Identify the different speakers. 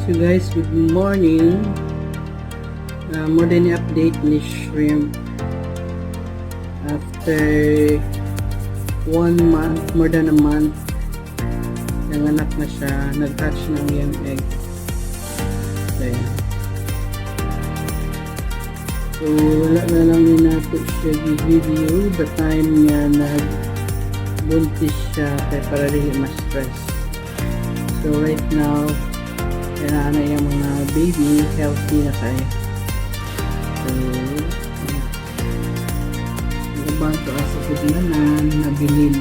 Speaker 1: So guys, good morning. More than update ni shrimp after 1 month, more than a month, nanganak na siya, nag-hatch ng yung egg. So wala na lang din nato siya video the time niya nagbuntis siya kaya para rin ma-stress. So right now kailangan na yung mga baby healthy na tayo. So nabanto sa paglanan na bilin.